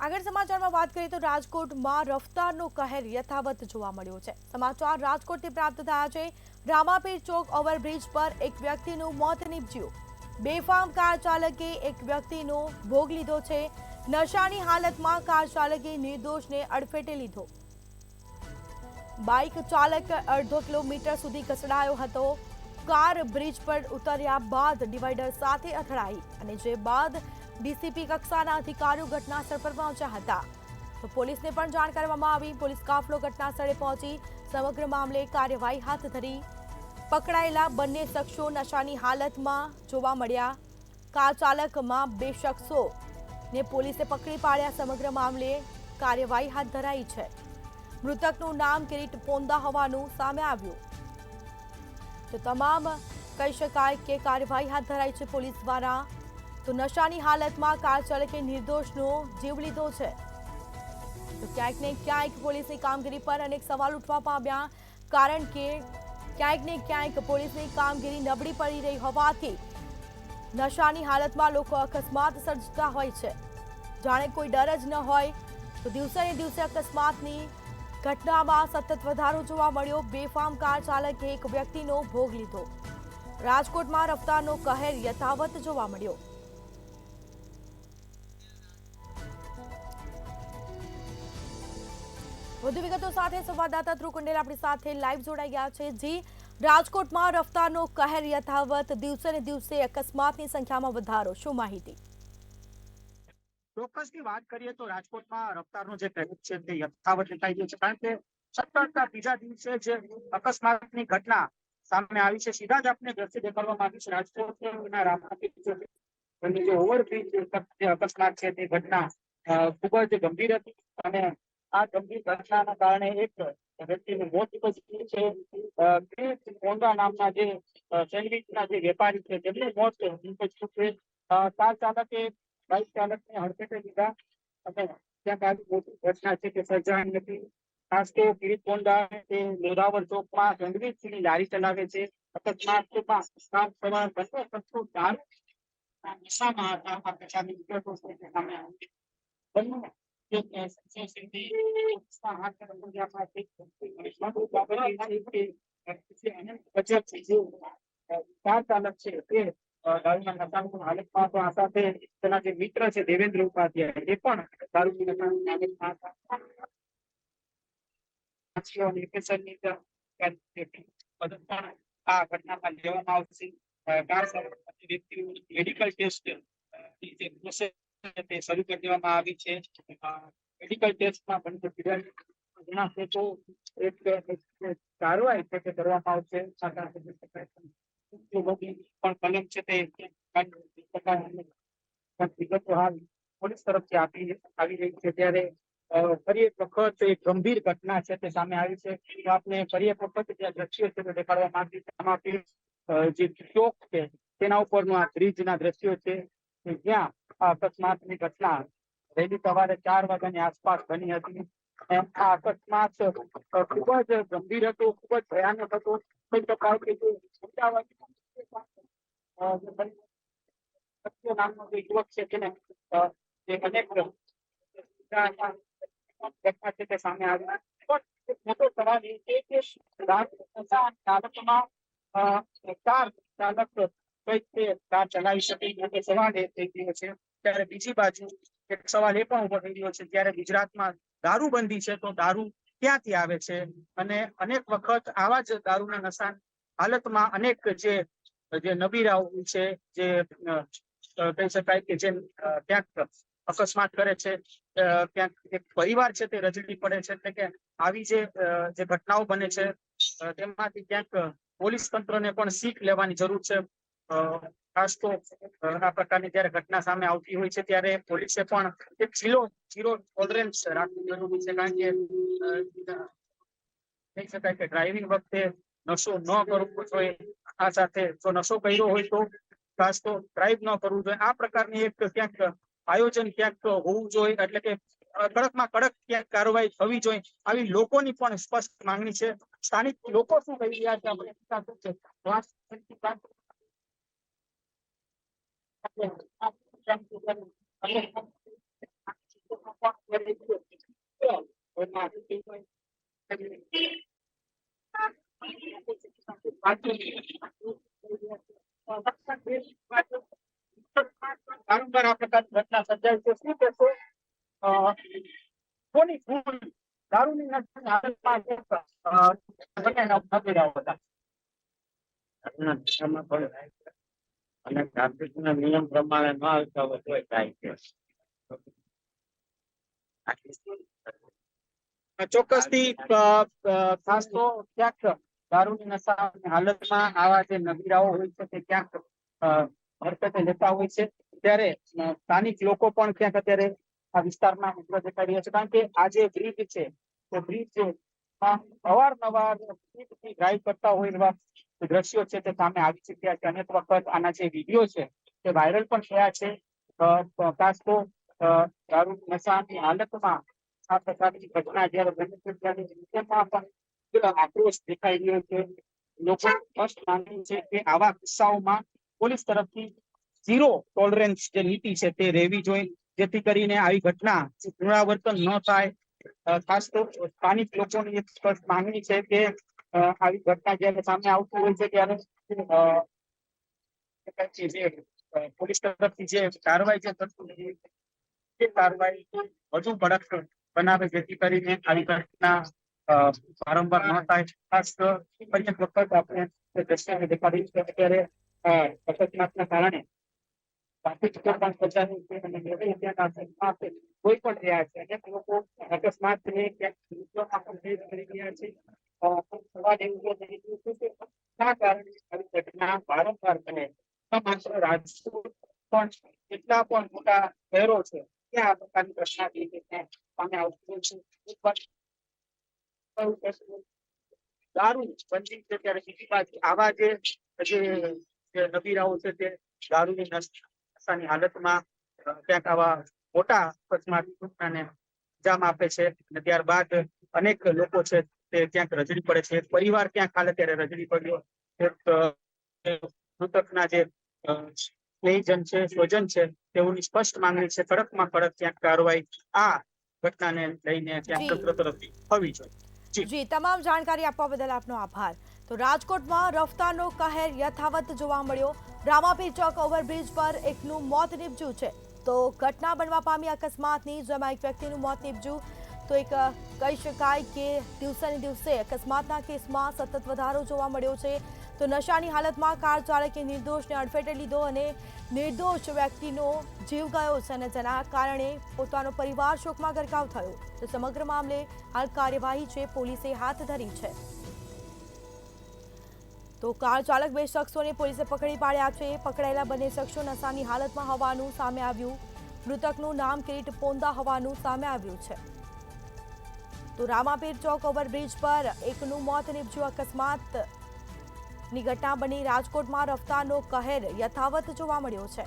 આગળ સમાચારમાં વાત કરીએ તો રાજકોટમાં રફતારનો કહેર યથાવત જોવા મળ્યો છે। સમાચાર રાજકોટથી પ્રાપ્ત થયા છે। રામાપીર ચોક ઓવરબ્રિજ પર એક વ્યક્તિનું મોત નીપજ્યું। બેફામ કાર ચાલકે એક વ્યક્તિનો ભોગ લીધો છે। નશાની હાલતમાં કાર ચાલકે નિર્દોષને અડફેટે લીધો। બાઇક ચાલક અડધો કિલોમીટર સુધી ઘસડાયો હતો। કાર બ્રિજ પર ઉતર્યા બાદ ડિવાઈડર સાથે અથડાઈ અને જે બાદ ડીસીપી કક્ષાના અધિકારીઓ ઘટનાસ્થળ પર પહોંચ્યા હતા। તો પોલીસને પણ જાણ કરવામાં આવી। પોલીસ કાફલો ઘટનાસ્થળે પહોંચી સમગ્ર મામલે કાર્યવાહી હાથ ધરી। પકડાયેલા બંને શખ્સો નશાની હાલતમાં જોવા મળ્યા। કાર ચાલકમાં બે શખ્સોને પોલીસે પકડી પાડ્યા। સમગ્ર મામલે કાર્યવાહી હાથ ધરાઈ છે। મૃતકનું નામ કિરીટ પોંદા હોવાનું સામે આવ્યું। તો તમામ કહી શકાય કે કાર્યવાહી હાથ ધરાઈ છે પોલીસ દ્વારા। તો નશાની હાલતમાં કાર ચાલકે નિર્દોષનો જીવ લીધો છે। તો ક્યાંક ને ક્યાંક પોલીસની કામગીરી પર અનેક સવાલ ઉઠવા પામ્યા, કારણ કે ક્યાંક ને ક્યાંક પોલીસની કામગીરી નબળી પડી રહી હોવાથી નશાની હાલતમાં લોકો અકસ્માત સર્જતા હોય છે। જાણે કોઈ ડર જ ન હોય। તો દિવસે ને દિવસે અકસ્માતની ઘટનામાં સતત વધારો જોવા મળ્યો। બેફામ કાર ચાલકે એક વ્યક્તિનો ભોગ લીધો। રાજકોટમાં રફતારનો કહેર યથાવત જોવા મળ્યો। વધુ વિગતો સાથે સંવાદદાતા ધ્રુવ કુંડેલ આપણી સાથે લાઈવ જોડાઈ ગયા છે। જી, રાજકોટમાં રફતારનો કહેર યથાવત, દિવસે ને દિવસે અકસ્માતની સંખ્યામાં વધારો, શું માહિતી? ચોક્કસની વાત કરીએ તો રાજકોટમાં રફતારનો જે કહેર છે તે યથાવત દેખાઈ ગયો છે, કારણ કે સતત બીજા દિવસે જે અકસ્માતની ઘટના સામે આવી છે। સીધા જ આપણે દ્રશ્ય દેખાડવામાં આવ્યું છે રાજકોટના રામાપીર જે ઓવરબ્રિજ અકસ્માત છે તે ઘટના ખૂબ જ ગંભીર હતી અને આ ગંભીર ઘટનાના કારણે એક વ્યક્તિનું મોત નીપજ્યું છે। કિરીટ પોંદા નામના જે સેન્ડવિચના જે વેપારી છે તેમનું મોત નીપજ્યું છે। કાર ચાલકે બાઇક ચાલકને હડફેટે લીધા અને ત્યાં આવી મોટી ઘટના છે કે સર્જાઈ નથી। ખાસ તો કિરીટ પોંદા તે લોરાવર ચોકમાં સેન્ડવિચની લારી ચલાવે છે। અકસ્માતમાં કાર સવાર બંને શખ્સો નશામાં હતા। આ પ્રકારની વિગતો છે સામે આવી બંને કાર ચાલક છે તે દારૂના નશાની હાલતમાં તો આ સાથે તેના જે મિત્ર છે દેવેન્દ્ર ઉપાધ્યાય એ પણ દારૂની નશાની હાલતમાં આ ઘટનામાં લેવામાં આવશે। કાર ચાલક વ્યક્તિનું મેડિકલ ટેસ્ટ તે શરૂ કરી દેવામાં આવી છે। મેડિકલ ટેસ્ટમાં જણાશે તો એક કાર્યવાહી છે તે કરવામાં આવશે। પણ કલમ છે તે વિગતો હાલ પોલીસ તરફથી આવી રહી છે। ત્યારે ફરી એક વખત એક ગંભીર ઘટના છે તે સામે આવી છે। તો આપણે ફરી એક વખત જે દ્રશ્યો છે તે દેખાડવા માંગીએ છીએ। જે ચોક છે તેના ઉપરનું આ બ્રિજના દ્રશ્યો છે જ્યાં આ અકસ્માતની ઘટના વહેલી સવારે 4 વાગ્યાની આસપાસ બની હતી। આ અકસ્માત ખૂબ જ ગંભીર હતો, ખૂબ જ ભયાનક હતો। કહી શકાય કે જે નામનો જે યુવક છે તેને અનેક ઘટના છે તે સામે આવી। પણ એક મોટો સવાલ એ છે કે ચાલકમાં કાર ચાલક કાર ચલાવી શકે મોટો સવાલ એ થઈ ગયો છે। ત્યારે બીજી બાજુ એક સવાલ એ પણ ઉભો થઈ રહ્યો છે, જ્યારે ગુજરાતમાં દારૂબંધી છે તો દારૂ ક્યાંથી આવે છે? અને અનેક વખત આવા જ દારૂના નશા હાલતમાં અનેક જે નબીરાઓ છે, જે કહી શકાય કે જે ક્યાંક અકસ્માત કરે છે, ક્યાંક એક પરિવાર છે તે રજડી પડે છે। એટલે કે આવી જે ઘટનાઓ બને છે તેમાંથી ક્યાંક પોલીસ તંત્રને પણ શીખ લેવાની જરૂર છે। ખાસ તો આ પ્રકારની જયારે ઘટના સામે આવતી હોય છે ત્યારે પોલીસે પણ એક ઝીરો ટોલરન્સ રાખવું જરૂરી છે। કારણ કે કહી શકાય કે ડ્રાઇવિંગ વખતે નશો ન કરવો જોઈએ। આ સાથે જો નશો કર્યો હોય તો ખાસ તો ડ્રાઈવ ન કરવું જોઈએ। આ પ્રકારની એક ક્યાંક આયોજન ક્યાંક હોવું જોઈએ, એટલે કે કડકમાં કડક ક્યાંક કાર્યવાહી થવી જોઈએ, આવી લોકોની પણ સ્પષ્ટ માંગણી છે। સ્થાનિક લોકો શું કહી રહ્યા છે વારંવાર આ પ્રકારની ઘટના સર્જાય છે. શું કહેશો? કોની ભૂલ? દારૂની નશાની હાલતમાં બંને નબીરાઓ હતા. અને ટ્રાફિકના નિયમ પ્રમાણે ન આવતા હોય તોય થાય છે. ચોક્કસથી ખાસ તો ક્યાંક દારૂની નશાની હાલતમાં આવા જે નબીરાઓ હોય છે તે ક્યાંક હરકતે લેતા હોય છે. ત્યારે સ્થાનિક લોકો પણ ક્યાંક અત્યારે આ વિસ્તારમાં ઉગ્ર દેખાઈ રહ્યા છે. કારણ કે આ જે બ્રિજ છે તે બ્રિજ અવારનવાર ડ્રાઈવ કરતા હોય એવા દ્રશ્યો છે તે સામે આવી ચુક્યા છે. અનેક વખત આના જે વિડીયો છે તે વાયરલ પણ થયા છે. ખાસ તો દારૂની નશાની હાલતમાં આ પ્રકારની ઘટના જયારે બને છે ત્યારે તેમાં પણ આક્રોશ દેખાઈ રહ્યો છે. લોકો સ્પષ્ટ માંગણી છે કે આવા કિસ્સાઓમાં પોલીસ તરફથી ઝીરો ટોલરન્સ જે નીતિ છે તે રહેવી જોઈએ, જેથી કરીને આવી ઘટના પુનરાવર્તન ન થાય. ખાસ તો સ્થાનિક લોકોની એક સ્પષ્ટ માંગણી છે કે આવી ઘટના જયારે સામે આવતી હોય છે ત્યારે પોલીસ તરફથી જે કાર્યવાહી છે તે કાર્યવાહી વધુ કડક બનાવે, જેથી કરીને આવી ઘટના વારંવાર ન થાય. ખાસ અનેક વખત આપણે દ્રશ્ય દેખાડી છે અત્યારે અકસ્માતના કારણે ટ્રાફિક પણ સર્જાયું છે અને કોઈ પણ રહ્યા છે. અનેક લોકો અકસ્માતને ક્યાંક કરી રહ્યા છે. સવાલ એવું છે કે શા કારણે આવી ઘટના વારંવાર બને? માત્ર રાજકોટ પણ કેટલા પણ મોટા શહેરો છે ત્યાં આ પ્રકારની ઘટના સામે આવતી છે. દારૂ બંધી છે ત્યારે બીજી બાજુ આવા જે નબીરાઓ છે તે દારૂની નશાની હાલતમાં ક્યાંક આવા મોટા અકસ્માતને અંજામ આપે છે અને ત્યારબાદ અનેક લોકો છે તે ક્યાંક રજડી પડે છે. પરિવાર ક્યાંક હાલ અત્યારે રજડી પડ્યો. મૃતકના જે સ્નેહીજન છે, સ્વજન છે, તેઓની સ્પષ્ટ માંગણી છે કડકમાં કડક ક્યાંક કાર્યવાહી આ ઘટનાને લઈને ક્યાંક તંત્ર તરફથી થવી જોઈએ. જી, તમામ જાણકારી આપવા બદલ આપનો આભાર. તો રાજકોટમાં રફતારનો કહેર યથાવત જોવા મળ્યો. રામાપીર ચોક ઓવરબ્રિજ પર એકનું મોત નીપજ્યું છે. તો ઘટના બનવા પામી અકસ્માતની, જેમાં એક વ્યક્તિનું મોત નીપજ્યું. તો એક કહી શકાય કે દિવસે ને દિવસે અકસ્માતના કેસમાં સતત વધારો જોવા મળ્યો છે. તો નશાની હાલતમાં કાર ચાલકે નિર્દોષને અડફેટે લીધો અને નિર્દોષ વ્યક્તિનો જીવ ગયો છે અને જેના કારણે પોતાનો પરિવાર શોકમાં ગરકાવ થયો. તો સમગ્ર મામલે હાલ કાર્યવાહી છે પોલીસે હાથ ધરી છે. તો કાર ચાલક બે શખ્સોને પોલીસે પકડી પાડ્યા છે. પકડાયેલા બંને શખ્સો નશાની હાલતમાં હોવાનું સામે આવ્યું. મૃતકનું નામ કિરીટ પોંદા હોવાનું સામે આવ્યું છે. તો રામાપીર ચોક ઓવરબ્રિજ પર એકનું મોત નીપજ્યું. અકસ્માતની ઘટના બની. રાજકોટમાં રફતારનો કહેર યથાવત જોવા મળ્યો છે.